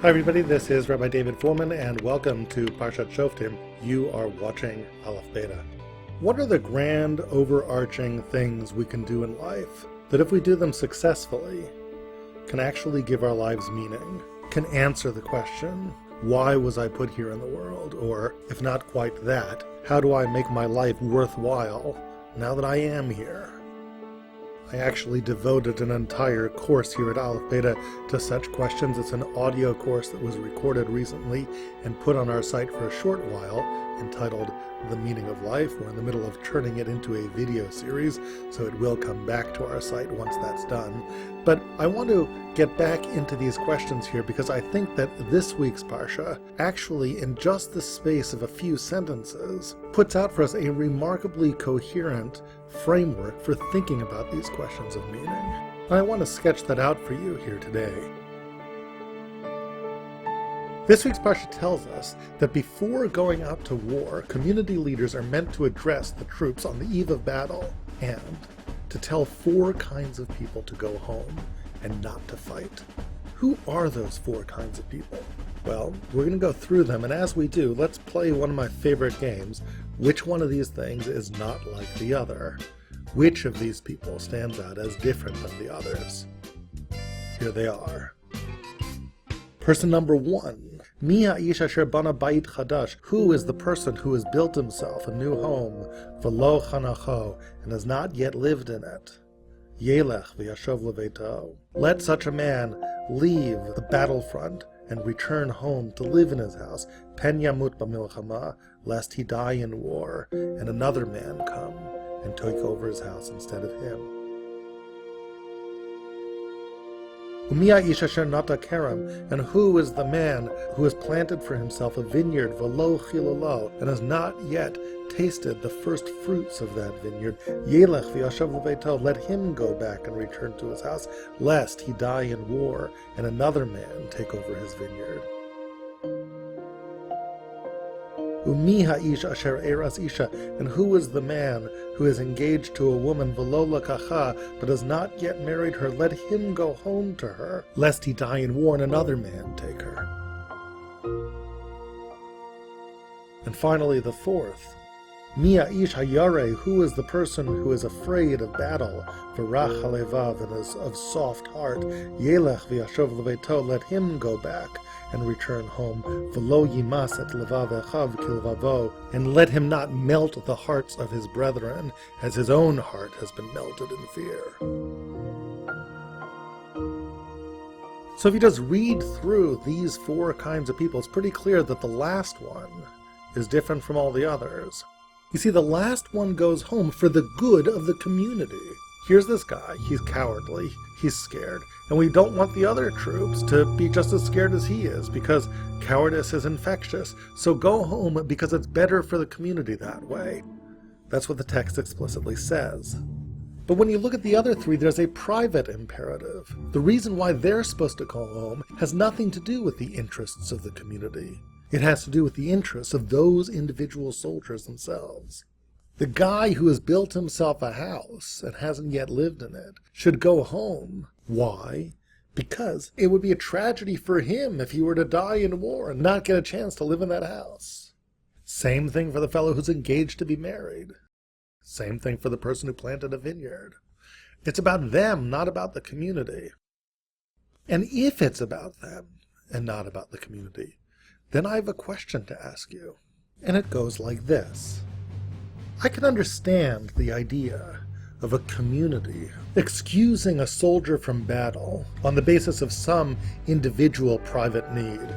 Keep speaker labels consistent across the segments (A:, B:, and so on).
A: Hi everybody, this is Rabbi David Foreman and welcome to Parshat Shoftim. You are watching Aleph Beta. What are the grand overarching things we can do in life that if we do them successfully can actually give our lives meaning, can answer the question, why was I put here in the world? Or if not quite that, how do I make my life worthwhile now that I am here? I actually devoted an entire course here at Aleph Beta to such questions. It's an audio course that was recorded recently and put on our site for a short while, entitled The Meaning of Life. We're in the middle of turning it into a video series, so it will come back to our site once that's done. But I want to get back into these questions here because I think that this week's Parsha actually, in just the space of a few sentences, puts out for us a remarkably coherent framework for thinking about these questions of meaning. And I want to sketch that out for you here today. This week's Parsha tells us that before going out to war, community leaders are meant to address the troops on the eve of battle and to tell four kinds of people to go home and not to fight. Who are those four kinds of people? Well, we're going to go through them, and as we do, let's play one of my favorite games. Which one of these things is not like the other? Which of these people stands out as different than the others? Here they are. Person number one. Mi ha'ish asher bana bayit chadash. Who is the person who has built himself a new home, v'lo chanacho, and has not yet lived in it? Yelech v'yashov leveito. Let such a man leave the battlefront and return home to live in his house, pen yamut b'milchama, lest he die in war, and another man come and take over his house instead of him. Umiya asher nata kerem, and who is the man who has planted for himself a vineyard, v'lo chilolo, and has not yet tasted the first fruits of that vineyard? Yelech v'yashav leveito, let him go back and return to his house, lest he die in war, and another man take over his vineyard. Umi ha'ish asher eras isha, and who is the man who is engaged to a woman, v'lo lakacha, but has not yet married her? Let him go home to her, lest he die in war and another man take her. And finally, the fourth. Mi ha'ish hayare, who is the person who is afraid of battle, v'rach halevav, and is of soft heart? Yelech v'yashov leveito, let him go back and return home, v'lo yimas et levav echav kilvavo, and let him not melt the hearts of his brethren, as his own heart has been melted in fear. So if you just read through these four kinds of people, it's pretty clear that the last one is different from all the others. You see, the last one goes home for the good of the community. Here's this guy, he's cowardly, he's scared, and we don't want the other troops to be just as scared as he is, because cowardice is infectious. So go home because it's better for the community that way. That's what the text explicitly says. But when you look at the other three, there's a private imperative. The reason why they're supposed to go home has nothing to do with the interests of the community. It has to do with the interests of those individual soldiers themselves. The guy who has built himself a house and hasn't yet lived in it should go home. Why? Because it would be a tragedy for him if he were to die in war and not get a chance to live in that house. Same thing for the fellow who's engaged to be married. Same thing for the person who planted a vineyard. It's about them, not about the community. And if it's about them and not about the community, then I have a question to ask you. And it goes like this. I can understand the idea of a community excusing a soldier from battle on the basis of some individual private need.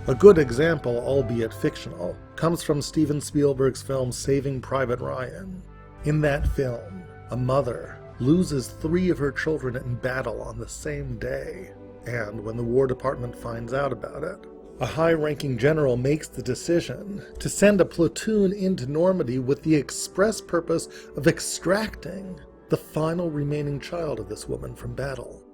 A: A good example, albeit fictional, comes from Steven Spielberg's film Saving Private Ryan. In that film, a mother loses 3 of her children in battle on the same day, and when the War Department finds out about it, a high-ranking general makes the decision to send a platoon into Normandy with the express purpose of extracting the final remaining child of this woman from battle.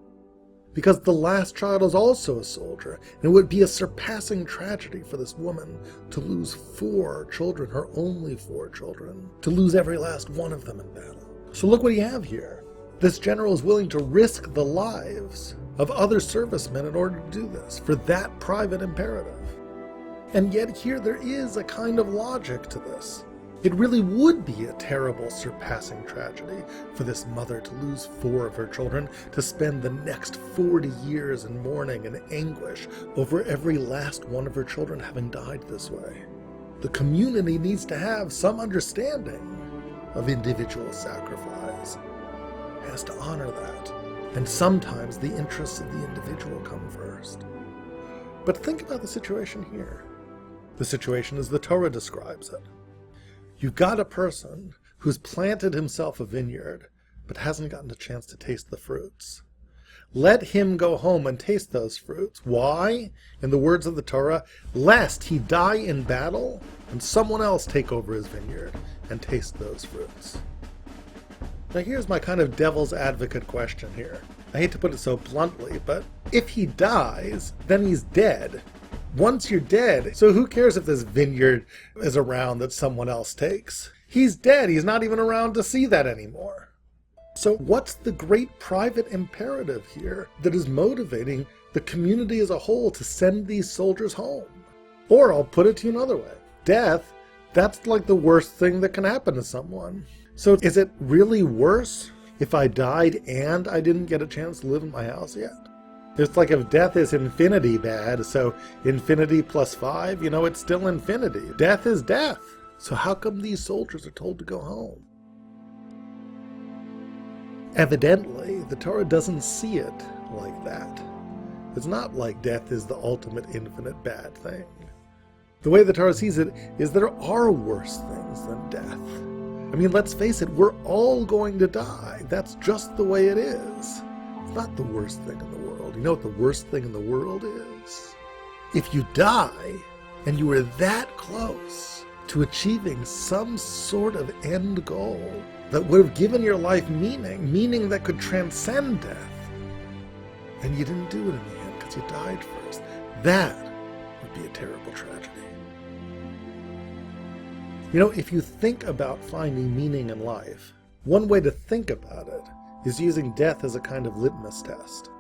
A: Because the last child is also a soldier, and it would be a surpassing tragedy for this woman to lose 4 children, her only 4 children, to lose every last one of them in battle. So look what you have here. This general is willing to risk the lives of other servicemen in order to do this, for that private imperative. And yet here there is a kind of logic to this. It really would be a terrible, surpassing tragedy for this mother to lose 4 of her children, to spend the next 40 years in mourning and anguish over every last one of her children having died this way. The community needs to have some understanding of individual sacrifice. It has to honor that. And sometimes the interests of the individual come first. But think about the situation here. The situation as the Torah describes it. You've got a person who's planted himself a vineyard, but hasn't gotten a chance to taste the fruits. Let him go home and taste those fruits. Why? In the words of the Torah, lest he die in battle and someone else take over his vineyard and taste those fruits. Now here's my kind of devil's advocate question here. I hate to put it so bluntly, but if he dies, then he's dead. Once you're dead, so who cares if this vineyard is around that someone else takes? He's dead. He's not even around to see that anymore. So what's the great private imperative here that is motivating the community as a whole to send these soldiers home? Or I'll put it to you another way. Death, that's like the worst thing that can happen to someone. So is it really worse if I died and I didn't get a chance to live in my house yet? It's like if death is infinity bad, so infinity plus 5, it's still infinity. Death is death. So how come these soldiers are told to go home? Evidently, the Torah doesn't see it like that. It's not like death is the ultimate infinite bad thing. The way the Torah sees it is there are worse things than death. I mean, let's face it, we're all going to die. That's just the way it is. It's not the worst thing in the world. You know what the worst thing in the world is? If you die and you were that close to achieving some sort of end goal that would have given your life meaning that could transcend death, and you didn't do it in the end because you died first, that would be a terrible tragedy. If you think about finding meaning in life, one way to think about it is using death as a kind of litmus test.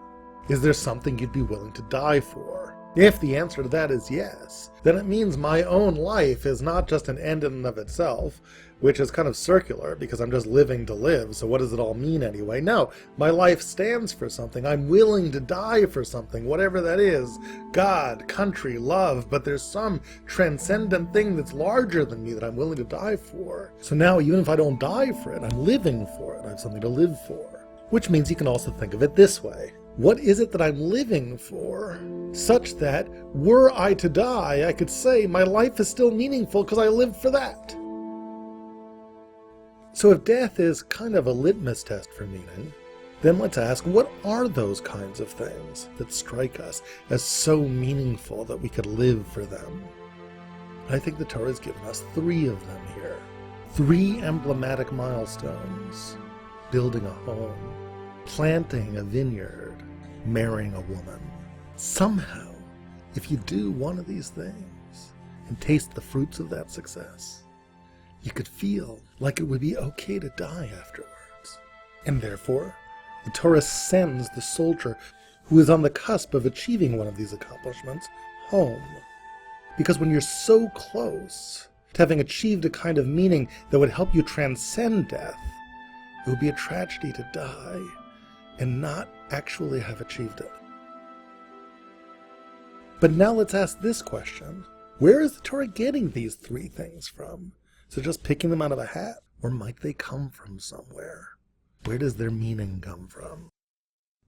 A: Is there something you'd be willing to die for? If the answer to that is yes, then it means my own life is not just an end in and of itself, which is kind of circular because I'm just living to live, so what does it all mean anyway? No, my life stands for something. I'm willing to die for something, whatever that is. God, country, love, but there's some transcendent thing that's larger than me that I'm willing to die for. So now, even if I don't die for it, I'm living for it. I have something to live for. Which means you can also think of it this way. What is it that I'm living for, such that, were I to die, I could say my life is still meaningful because I lived for that? So if death is kind of a litmus test for meaning, then let's ask, what are those kinds of things that strike us as so meaningful that we could live for them? And I think the Torah has given us 3 of them here. 3 emblematic milestones: building a home, planting a vineyard, marrying a woman. Somehow, if you do one of these things and taste the fruits of that success, you could feel like it would be okay to die afterwards. And therefore, the Torah sends the soldier who is on the cusp of achieving one of these accomplishments home. Because when you're so close to having achieved a kind of meaning that would help you transcend death, it would be a tragedy to die and not actually have achieved it. But now let's ask this question. Where is the Torah getting these 3 things from? Is it just picking them out of a hat? Or might they come from somewhere? Where does their meaning come from?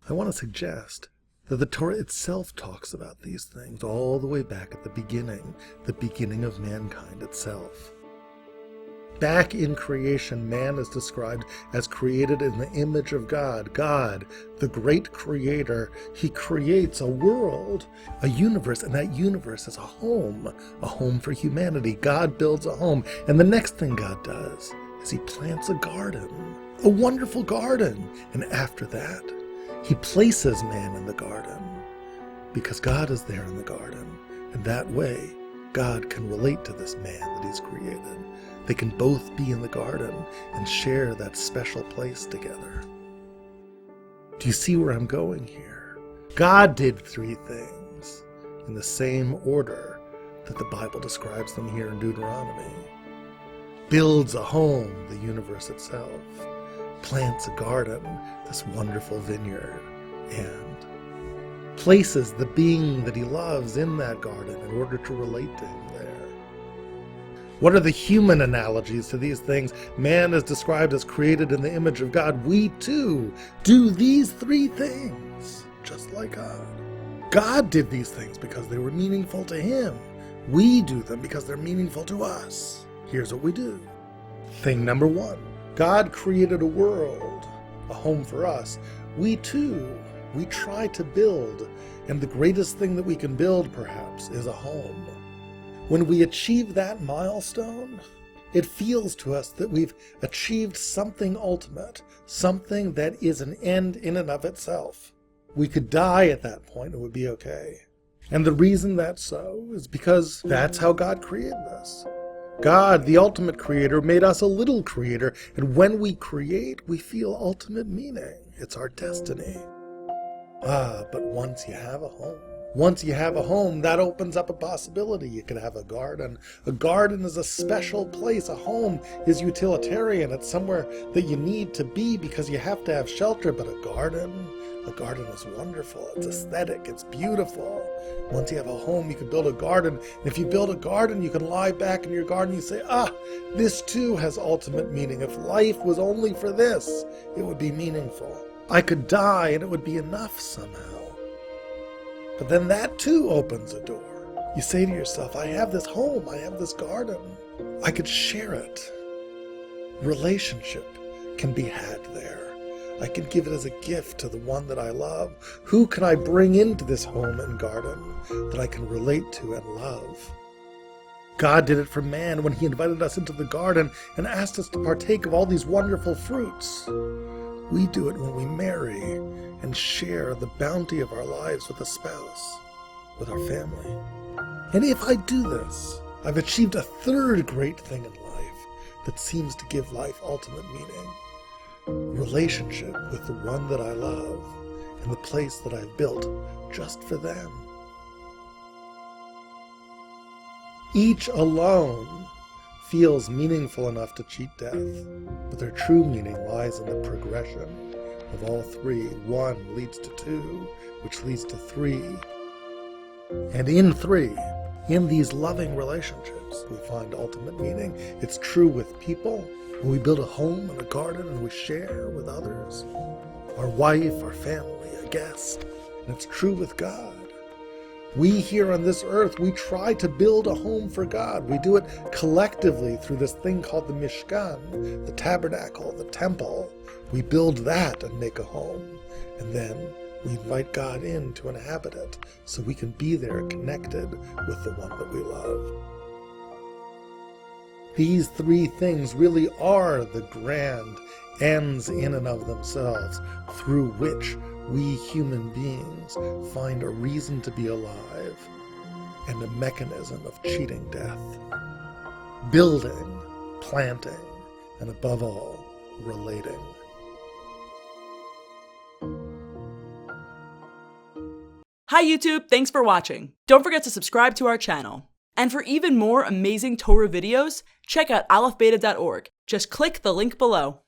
A: I want to suggest that the Torah itself talks about these things all the way back at the beginning of mankind itself. Back in creation, man is described as created in the image of God. God, the great creator, he creates a world, a universe, and that universe is a home for humanity. God builds a home, and the next thing God does is he plants a garden, a wonderful garden. And after that, he places man in the garden because God is there in the garden. And that way, God can relate to this man that he's created. They can both be in the garden and share that special place together. Do you see where I'm going here? God did three things in the same order that the Bible describes them here in Deuteronomy. Builds a home, the universe itself. Plants a garden, this wonderful vineyard. And places the being that he loves in that garden in order to relate to him there. What are the human analogies to these things? Man is described as created in the image of God. We too do these three things, just like God. God did these things because they were meaningful to him. We do them because they're meaningful to us. Here's what we do. Thing number one, God created a world, a home for us. We too, we try to build, and the greatest thing that we can build, perhaps, is a home. When we achieve that milestone, it feels to us that we've achieved something ultimate, something that is an end in and of itself. We could die at that point, it would be okay. And the reason that's so is because that's how God created us. God, the ultimate creator, made us a little creator, and when we create, we feel ultimate meaning. It's our destiny. But once you have a home, that opens up a possibility. You could have a garden. A garden is a special place. A home is utilitarian. It's somewhere that you need to be because you have to have shelter. But a garden is wonderful. It's aesthetic. It's beautiful. Once you have a home, you can build a garden. And if you build a garden, you can lie back in your garden. You say, this too has ultimate meaning. If life was only for this, it would be meaningful. I could die and it would be enough somehow. But then that too opens a door. You say to yourself, I have this home, I have this garden. I could share it. Relationship can be had there. I can give it as a gift to the one that I love. Who can I bring into this home and garden that I can relate to and love? God did it for man when he invited us into the garden and asked us to partake of all these wonderful fruits. We do it when we marry and share the bounty of our lives with a spouse, with our family. And if I do this, I've achieved a third great thing in life that seems to give life ultimate meaning. Relationship with the one that I love and the place that I've built just for them. Each alone feels meaningful enough to cheat death, but their true meaning lies in the progression of all three. One leads to two, which leads to three. And in three, in these loving relationships, we find ultimate meaning. It's true with people. When we build a home and a garden and we share with others, our wife, our family, a guest. And it's true with God. We here on this earth, we try to build a home for God. We do it collectively through this thing called the Mishkan, the tabernacle, the temple. We build that and make a home. And then we invite God in to inhabit it so we can be there connected with the one that we love. These three things really are the grand ends in and of themselves through which we human beings find a reason to be alive and a mechanism of cheating death. Building, planting, and above all, relating.
B: Hi YouTube, thanks for watching. Don't forget to subscribe to our channel. And for even more amazing Torah videos, check out aleph-beta.org. Just click the link below.